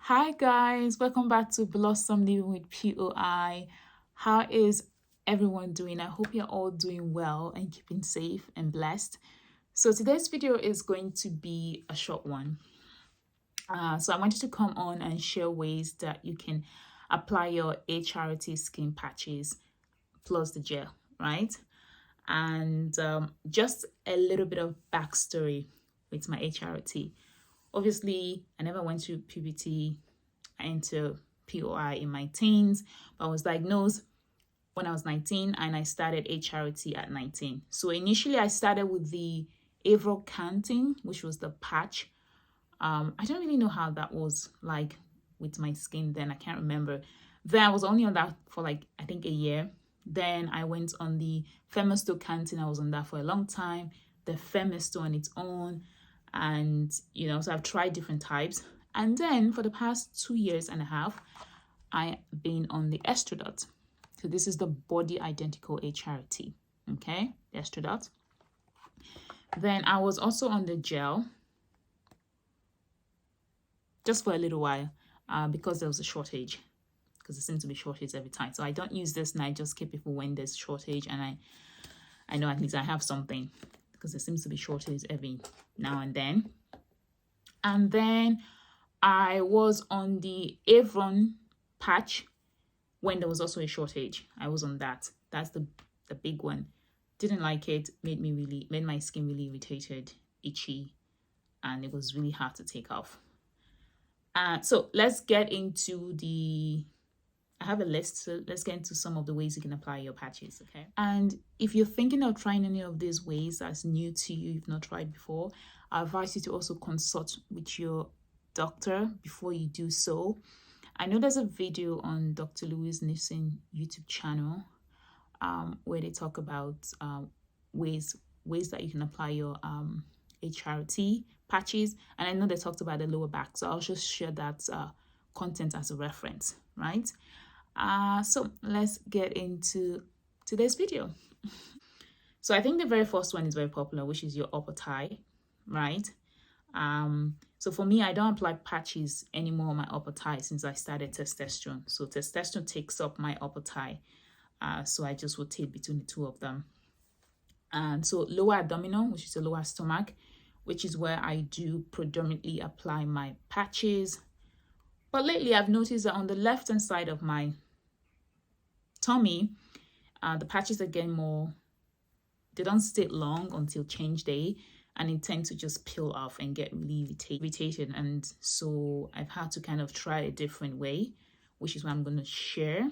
Hi guys, welcome back to Blossom Living with POI. How is everyone doing? I hope you're all doing well and keeping safe and blessed. So today's video is going to be a short one. So I wanted to come on and share ways that you can apply your HRT skin patches plus the gel, right? And just a little bit of backstory with my HRT. Obviously, I never went through puberty into POI in my teens, but I was diagnosed when I was 19 and I started HRT at 19. So initially I started with the Canting, which was the patch. I don't really know how that was like with my skin then. I can't remember. Then I was only on that for like, I think a year. Then I went on the Femisto Canting. I was on that for a long time. The Femisto on its own. And, so I've tried different types. And then for the past 2 years and a half, I've been on the Estrogel. So this is the body identical HRT, okay, the Estrogel. Then I was also on the gel just for a little while because there was a shortage, because there seems to be shortage every time. So I don't use this and I just keep it for when there's shortage, and I know at least I have something because there seems to be shortage every now and then. And then I was on the Avon patch when there was also a shortage. I was on that. That's the big one. Didn't like it. Made my skin really irritated, itchy, and it was really hard to take off. So let's get into I have a list, so let's get into some of the ways you can apply your patches, okay? And if you're thinking of trying any of these ways that's new to you, you've not tried before, I advise you to also consult with your doctor before you do so. I know there's a video on Dr. Louise Nixon YouTube channel where they talk about ways that you can apply your HRT patches, and I know they talked about the lower back, so I'll just share that content as a reference, right? So let's get into today's video. So I think the very first one is very popular, which is your upper thigh, right? So for me, I don't apply patches anymore on my upper thigh since I started testosterone. So testosterone takes up my upper thigh, so I just rotate between the two of them. And so lower abdominal, which is the lower stomach, which is where I do predominantly apply my patches. But lately I've noticed that on the left hand side of my tummy, the patches are getting more, they don't stay long until change day, and it tends to just peel off and get really irritated. And so I've had to kind of try a different way, which is what I'm going to share.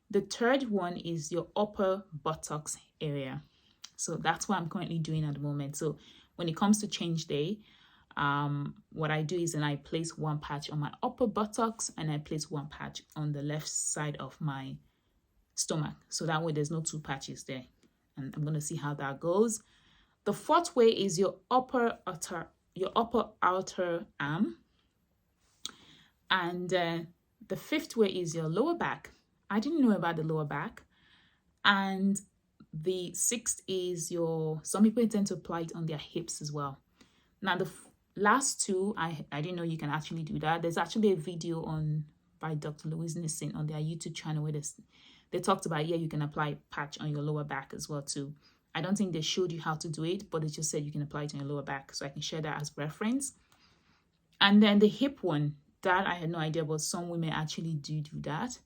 The third one is your upper buttocks area. So that's what I'm currently doing at the moment. So when it comes to change day, what I do is then I place one patch on my upper buttocks and I place one patch on the left side of my stomach. So that way there's no two patches there. And I'm going to see how that goes. The fourth way is your upper outer arm. And the fifth way is your lower back. I didn't know about the lower back. And the sixth is some people tend to apply it on their hips as well. Now the last two, I didn't know you can actually do that. There's actually a video by Dr. Louise Nixon on their YouTube channel where they talked about, you can apply patch on your lower back as well too. I don't think they showed you how to do it, but they just said you can apply it on your lower back. So I can share that as reference. And then the hip one, that I had no idea, but some women actually do that.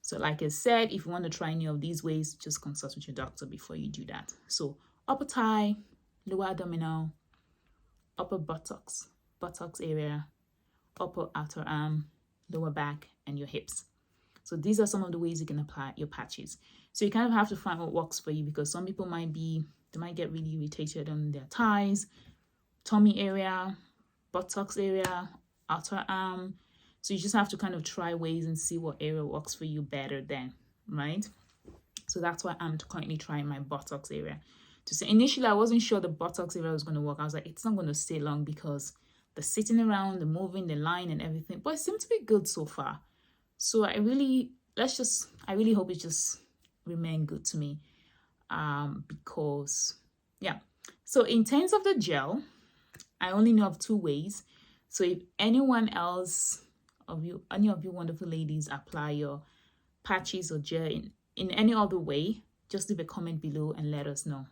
So like I said, if you want to try any of these ways, just consult with your doctor before you do that. So upper thigh, lower abdominal, upper buttocks area, upper outer arm, lower back, and your hips. So these are some of the ways you can apply your patches. So you kind of have to find what works for you, because some people might get really irritated on their thighs, tummy area, buttocks area, outer arm. So you just have to kind of try ways and see what area works for you better then, right? So that's why I'm currently trying my buttocks area. So initially I wasn't sure the buttocks area was going to work. I was like, it's not going to stay long because the sitting around, the moving, the line and everything, but it seemed to be good so far. So I really hope it just remain good to me, because so in terms of the gel, I only know of two ways. So if anyone else any of you wonderful ladies apply your patches or gel in any other way, just leave a comment below and let us know.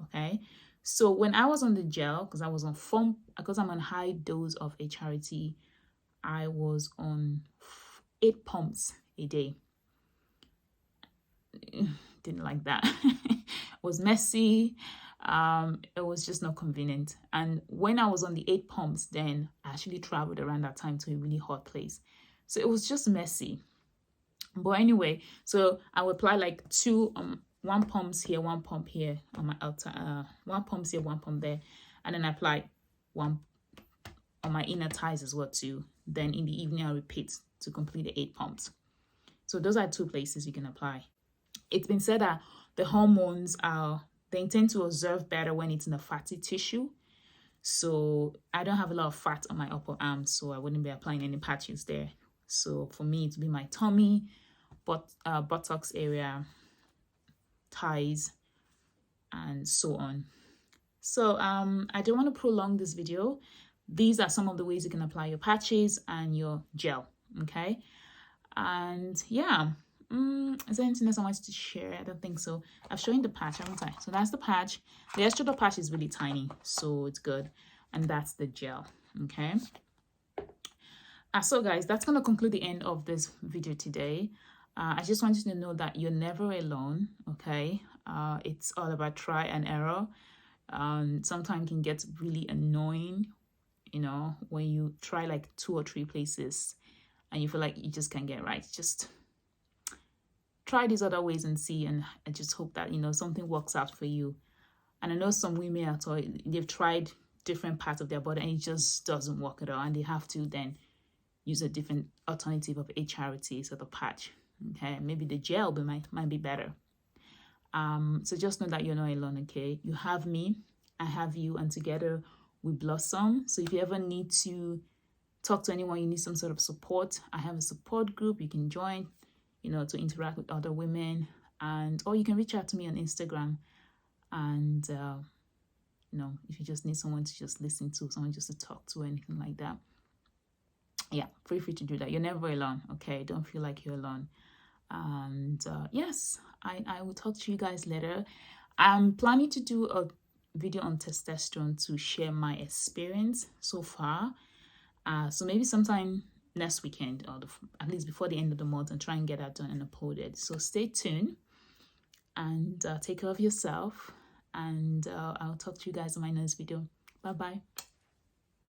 Okay, so when I was on the gel, because I'm on high dose of HRT, I was on 8 pumps a day. Didn't like that. It was messy. It was just not convenient. And when I was on the 8 pumps, then I actually traveled around that time to a really hot place, so it was just messy. But anyway, so I would apply like 1 pumps here, 1 pump here on my outer, 1 pumps here, 1 pump there, and then I apply 1 on my inner thighs as well too. Then in the evening I repeat to complete the 8 pumps. So those are 2 places you can apply. It's been said that the hormones they tend to observe better when it's in a fatty tissue. So I don't have a lot of fat on my upper arms, so I wouldn't be applying any patches there. So for me, it would be my tummy, buttocks area, thighs, and so on. So I don't want to prolong this video. These are some of the ways you can apply your patches and your gel. Okay, and yeah. Is there anything else I wanted to share? I don't think so. I've shown the patch, haven't I? So that's the patch. The Estrogel patch is really tiny, so it's good. And that's the gel. Okay. So guys, that's going to conclude the end of this video today. I just want you to know that you're never alone. Okay. It's all about try and error. Sometimes it can get really annoying, you know, when you try like 2 or 3 places and you feel like you just can't get right. Just try these other ways and see, and I just hope that, you know, something works out for you. And I know some women at all, they've tried different parts of their body and it just doesn't work at all, and they have to then use a different alternative of HRT, so the patch. Okay, maybe the gel might be better. So just know that you're not alone. Okay, you have me, I have you, and together we blossom. So if you ever need to talk to anyone, you need some sort of support, I have a support group you can join, you know, to interact with other women, or you can reach out to me on Instagram. And you know, if you just need someone to just listen to, someone just to talk to, anything like that, yeah, feel free to do that. You're never alone. Okay, don't feel like you're alone. And yes, I will talk to you guys later. I'm planning to do a video on testosterone to share my experience so far. So maybe sometime next weekend, or at least before the end of the month, and try and get that done and uploaded. So stay tuned and take care of yourself, and I'll talk to you guys in my next video. Bye bye.